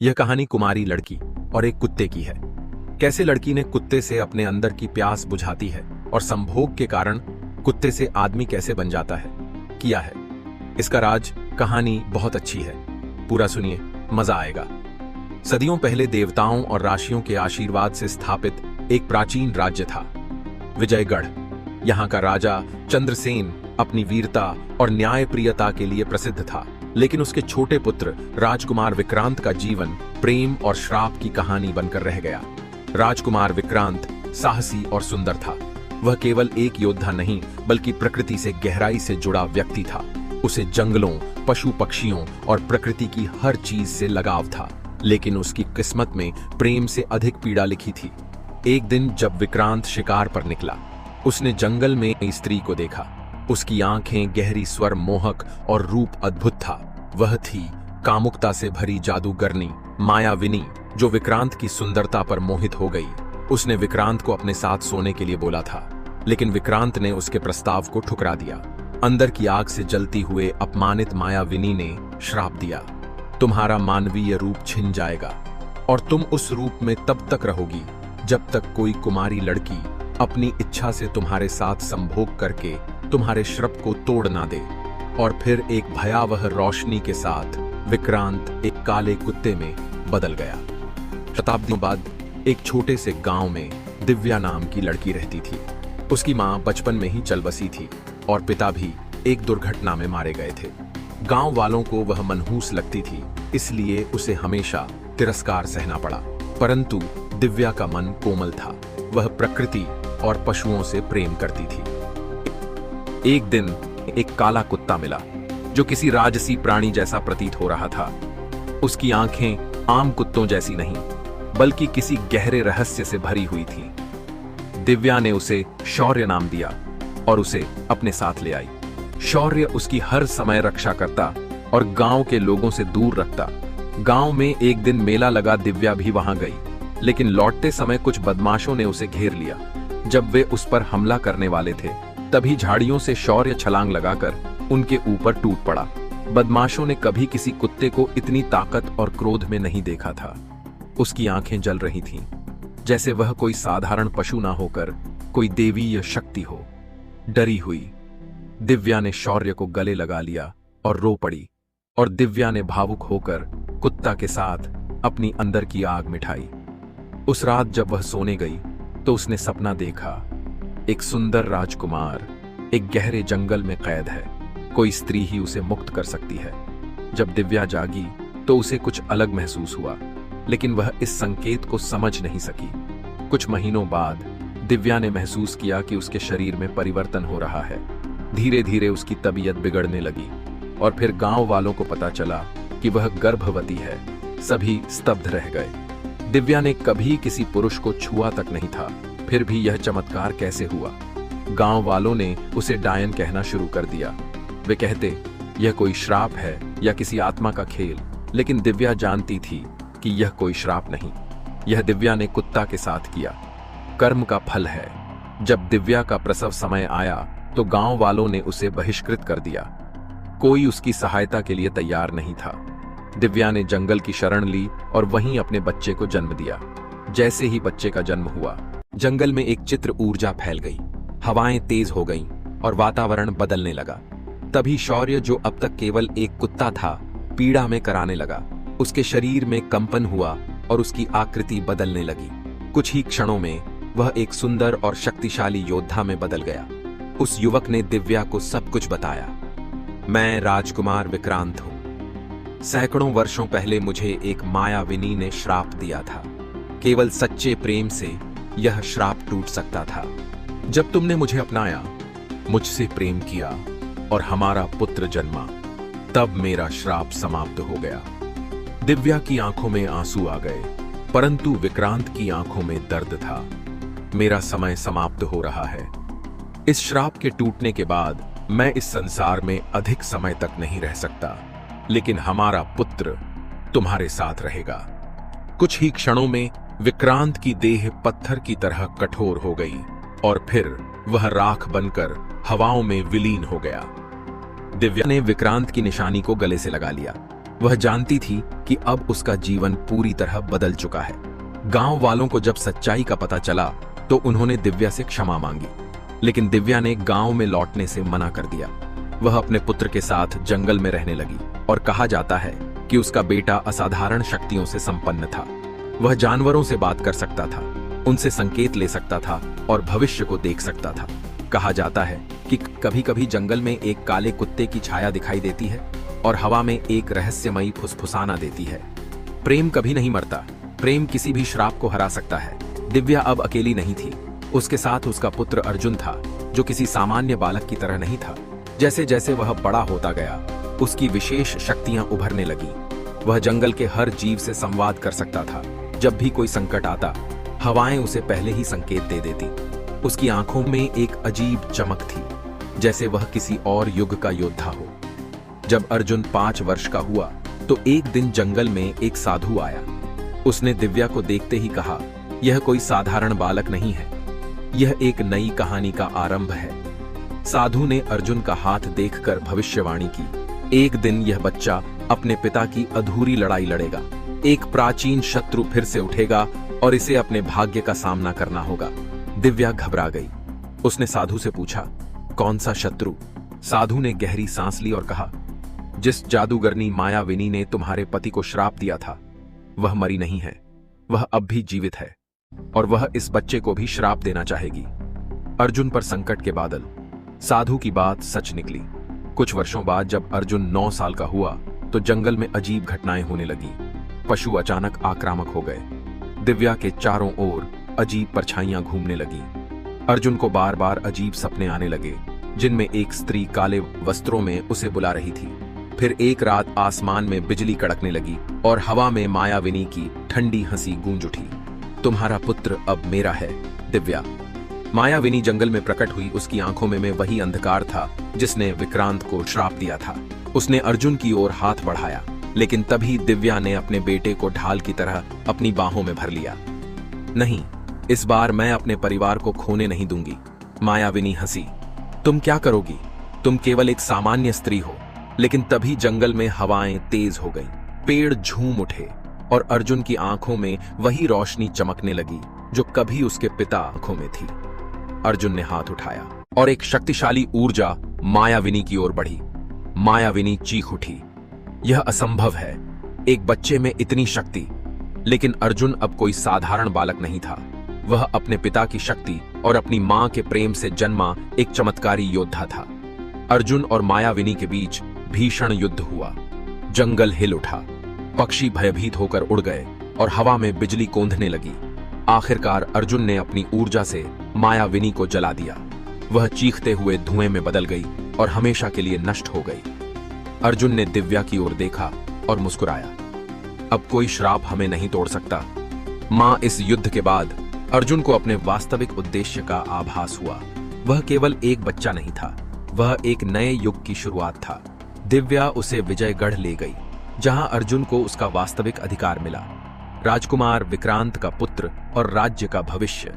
यह कहानी कुमारी लड़की और एक कुत्ते की है। कैसे लड़की ने कुत्ते से अपने अंदर की प्यास बुझाती है और संभोग के कारण कुत्ते से आदमी कैसे बन जाता है, किया है। इसका राज कहानी बहुत अच्छी है, पूरा सुनिए, मजा आएगा। सदियों पहले देवताओं और राशियों के आशीर्वाद से स्थापित एक प्राचीन राज्य था, विजयगढ़। यहाँ का राजा चंद्रसेन अपनी वीरता और न्यायप्रियता के लिए प्रसिद्ध था, लेकिन उसके छोटे पुत्र राजकुमार विक्रांत का जीवन प्रेम और श्राप की कहानी बनकर रह गया। राजकुमार विक्रांत साहसी और सुंदर था। वह केवल एक योद्धा नहीं, बल्कि प्रकृति से गहराई से जुड़ा व्यक्ति था। उसे जंगलों, पशु पक्षियों और प्रकृति की हर चीज से लगाव था, लेकिन उसकी किस्मत में प्रेम से अधिक पीड़ा लिखी थी। एक दिन जब विक्रांत शिकार पर निकला, उसने जंगल में एक स्त्री को देखा। उसकी आंखें गहरी, स्वर मोहक और रूप अद्भुत था। वह थी कामुकता से भरी जादूगरनी मायाविनी, जो विक्रांत की सुंदरता पर मोहित हो गई। उसने विक्रांत को अपने साथ सोने के लिए बोला था, लेकिन विक्रांत ने उसके प्रस्ताव को ठुकरा दिया। अंदर की आग से जलती हुए अपमानित मायाविनी ने श्राप दिया, तुम्हारा मानवीय रूप छिन जाएगा और तुम उस रूप में तब तक रहोगी जब तक कोई कुमारी लड़की अपनी इच्छा से तुम्हारे साथ संभोग करके तुम्हारे श्राप को तोड़ ना दे। और फिर एक भयावह रोशनी के साथ विक्रांत एक काले कुत्ते में बदल गया। शताब्दियों बाद एक छोटे से गांव में दिव्या नाम की लड़की रहती थी। उसकी मां बचपन में ही चल बसी थी और पिता भी एक दुर्घटना में मारे गए थे। गांव वालों को वह मनहूस लगती थी, इसलिए उसे हमेशा तिरस्कार सहना पड़ा। परंतु दिव्या का मन कोमल था। वह प्रकृति और पशुओं से प्रेम करती थी। एक दिन एक काला कुत्ता मिला, जो किसी राजसी प्राणी जैसा प्रतीत हो रहा था। उसकी आंखें आम कुत्तों जैसी नहीं, बल्कि किसी गहरे रहस्य से भरी हुई थी। दिव्या ने उसे शौर्य नाम दिया और उसे अपने साथ ले आई। शौर्य उसकी हर समय रक्षा करता और गांव के लोगों से दूर रखता। गांव में एक दिन मेला लगा, दिव्या भी वहां गई, लेकिन लौटते समय कुछ बदमाशों ने उसे घेर लिया। जब वे उस पर हमला करने वाले थे, तभी झाड़ियों से शौर्य छलांग लगाकर उनके ऊपर टूट पड़ा। बदमाशों ने कभी किसी कुत्ते को इतनी ताकत और क्रोध में नहीं देखा था। उसकी आंखें जल रही थीं, जैसे वह कोई साधारण पशु ना होकर कोई देवीय शक्ति हो। डरी हुई दिव्या ने शौर्य को गले लगा लिया और रो पड़ी, और दिव्या ने भावुक होकर कुत्ता के साथ अपनी अंदर की आग मिठाई। उस रात जब वह सोने गई तो उसने सपना देखा, एक सुंदर राजकुमार एक गहरे जंगल में कैद है। कोई स्त्री ही उसे मुक्त कर सकती है। जब दिव्या जागी तो उसे कुछ अलग महसूस हुआ, लेकिन वह इस संकेत को समझ नहीं सकी। कुछ महीनों बाद दिव्या ने महसूस किया कि उसके शरीर में परिवर्तन हो रहा है। धीरे धीरे उसकी तबीयत बिगड़ने लगी और फिर गांव वालों को पता चला कि वह गर्भवती है। सभी स्तब्ध रह गए। दिव्या ने कभी किसी पुरुष को छुआ तक नहीं था, फिर भी यह चमत्कार कैसे हुआ? गांव वालों ने उसे डायन कहना शुरू कर दिया। वे कहते, यह कोई श्राप है या किसी आत्मा का खेल। लेकिन दिव्या जानती थी कि यह कोई श्राप नहीं, यह दिव्या ने कुत्ता के साथ किया कर्म का फल है। जब दिव्या का प्रसव समय आया तो गांव वालों ने उसे बहिष्कृत कर दिया। कोई उसकी सहायता के लिए तैयार नहीं था। दिव्या ने जंगल की शरण ली और वहीं अपने बच्चे को जन्म दिया। जैसे ही बच्चे का जन्म हुआ, जंगल में एक चित्र ऊर्जा फैल गई। हवाएं तेज हो गईं और वातावरण बदलने लगा। तभी शौर्य, जो अब तक केवल एक कुत्ता था, पीड़ा में कराने लगा। उसके शरीर में कंपन हुआ और उसकी आकृति बदलने लगी। कुछ ही क्षणों में वह एक सुंदर और शक्तिशाली योद्धा में बदल गया। उस युवक ने दिव्या को सब कुछ बताया। मैं राजकुमार विक्रांत हूं। सैकड़ों वर्षों पहले मुझे एक मायाविनी ने श्राप दिया था। केवल सच्चे प्रेम से यह श्राप टूट सकता था। जब तुमने मुझे अपनाया, मुझसे प्रेम किया और हमारा पुत्र जन्मा, तब मेरा श्राप समाप्त हो गया। दिव्या की आंखों में आंसू आ गए, परंतु विक्रांत की आंखों में दर्द था। मेरा समय समाप्त हो रहा है। इस श्राप के टूटने के बाद मैं इस संसार में अधिक समय तक नहीं रह सकता, लेकिन हमारा पुत्र तुम्हारे साथ रहेगा। कुछ ही क्षणों में विक्रांत की देह पत्थर की तरह कठोर हो गई और फिर वह राख बनकर हवाओं में विलीन हो गया। दिव्या ने विक्रांत की निशानी को गले से लगा लिया। वह जानती थी कि अब उसका जीवन पूरी तरह बदल चुका है। गांव वालों को जब सच्चाई का पता चला तो उन्होंने दिव्या से क्षमा मांगी, लेकिन दिव्या ने गांव में लौटने से मना कर दिया। वह अपने पुत्र के साथ जंगल में रहने लगी और कहा जाता है कि उसका बेटा असाधारण शक्तियों से संपन्न था। वह जानवरों से बात कर सकता था, उनसे संकेत ले सकता था और भविष्य को देख सकता था। कहा जाता है कि कभी कभी जंगल में एक काले कुत्ते की छाया दिखाई देती है और हवा में एक रहस्यमयी फुसफुसाना देती है। प्रेम कभी नहीं मरता, प्रेम किसी भी श्राप को हरा सकता है। दिव्या अब अकेली नहीं थी, उसके साथ उसका पुत्र अर्जुन था, जो किसी सामान्य बालक की तरह नहीं था। जैसे जैसे वह बड़ा होता गया, उसकी विशेष शक्तियां उभरने लगी। वह जंगल के हर जीव से संवाद कर सकता था। जब भी कोई संकट आता, हवाएं उसे पहले ही संकेत दे देती। उसकी आंखों में एक अजीब चमक थी, जैसे वह किसी और युग का योद्धा हो। जब अर्जुन 5 वर्ष का हुआ तो एक दिन जंगल में एक साधु आया। उसने दिव्या को देखते ही कहा, यह कोई साधारण बालक नहीं है, यह एक नई कहानी का आरंभ है। साधु ने अर्जुन का हाथ देखकर भविष्यवाणी की, एक दिन यह बच्चा अपने पिता की अधूरी लड़ाई लड़ेगा। एक प्राचीन शत्रु फिर से उठेगा और इसे अपने भाग्य का सामना करना होगा। दिव्या घबरा गई। उसने साधु से पूछा, कौन सा शत्रु? साधु ने गहरी सांस ली और कहा, जिस जादूगरनी मायाविनी ने तुम्हारे पति को श्राप दिया था, वह मरी नहीं है, वह अब भी जीवित है और वह इस बच्चे को भी श्राप देना चाहेगी। अर्जुन पर संकट के बादल। साधु की बात सच निकली। कुछ वर्षों बाद जब अर्जुन 9 साल का हुआ तो जंगल में अजीब घटनाएं होने लगी। पशु अचानक आक्रामक हो गए। दिव्या के चारों ओर अजीब परछाइयां घूमने लगी। अर्जुन को बार बार अजीब सपने आने लगे, जिनमें एक स्त्री काले वस्त्रों में उसे बुला रही थी। फिर एक रात आसमान में बिजली कड़कने लगी और हवा में मायाविनी की ठंडी हंसी गूंज उठी, तुम्हारा पुत्र अब मेरा है, दिव्या। मायाविनी जंगल में प्रकट हुई। उसकी आंखों में वही अंधकार था जिसने विक्रांत को श्राप दिया था। उसने अर्जुन की ओर हाथ बढ़ाया, लेकिन तभी दिव्या ने अपने बेटे को ढाल की तरह अपनी बाहों में भर लिया। नहीं, इस बार मैं अपने परिवार को खोने नहीं दूंगी। मायाविनी हंसी, तुम क्या करोगी? तुम केवल एक सामान्य स्त्री हो। लेकिन तभी जंगल में हवाएं तेज हो गईं, पेड़ झूम उठे और अर्जुन की आंखों में वही रोशनी चमकने लगी जो कभी उसके पिता आंखों में थी। अर्जुन ने हाथ उठाया और एक शक्तिशाली ऊर्जा मायाविनी की ओर बढ़ी। मायाविनी चीख उठी, यह असंभव है, एक बच्चे में इतनी शक्ति। लेकिन अर्जुन अब कोई साधारण बालक नहीं था। वह अपने पिता की शक्ति और अपनी मां के प्रेम से जन्मा एक चमत्कारी योद्धा था। अर्जुन और मायाविनी के बीच भीषण युद्ध हुआ। जंगल हिल उठा, पक्षी भयभीत होकर उड़ गए और हवा में बिजली कौंधने लगी। आखिरकार अर्जुन ने अपनी ऊर्जा से मायाविनी को जला दिया। वह चीखते हुए धुएं में बदल गई और हमेशा के लिए नष्ट हो गई। अर्जुन ने दिव्या की ओर देखा और मुस्कुराया, अब कोई श्राप हमें नहीं तोड़ सकता। मां, इस युद्ध के बाद अर्जुन को अपने वास्तविक उद्देश्य का आभास हुआ। वह केवल एक बच्चा नहीं था, वह एक नए युग की शुरुआत था। दिव्या उसे विजयगढ़ ले गई, जहां अर्जुन को उसका वास्तविक अधिकार मिला, राजकुमार विक्रांत का पुत्र और राज्य का भविष्य।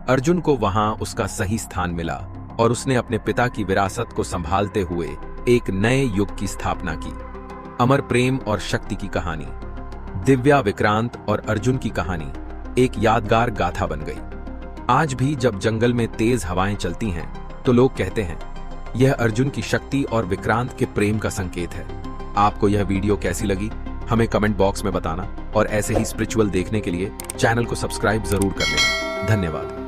अर्जुन को वहां उसका सही स्थान मिला और उसने अपने पिता की विरासत को संभालते हुए एक नए युग की स्थापना की। अमर प्रेम और शक्ति की कहानी। दिव्या, विक्रांत और अर्जुन की कहानी एक यादगार गाथा बन गई। आज भी जब जंगल में तेज हवाएं चलती हैं तो लोग कहते हैं, यह अर्जुन की शक्ति और विक्रांत के प्रेम का संकेत है। आपको यह वीडियो कैसी लगी हमें कमेंट बॉक्स में बताना और ऐसे ही स्पिरिचुअल देखने के लिए चैनल को सब्सक्राइब जरूर कर लेना। धन्यवाद।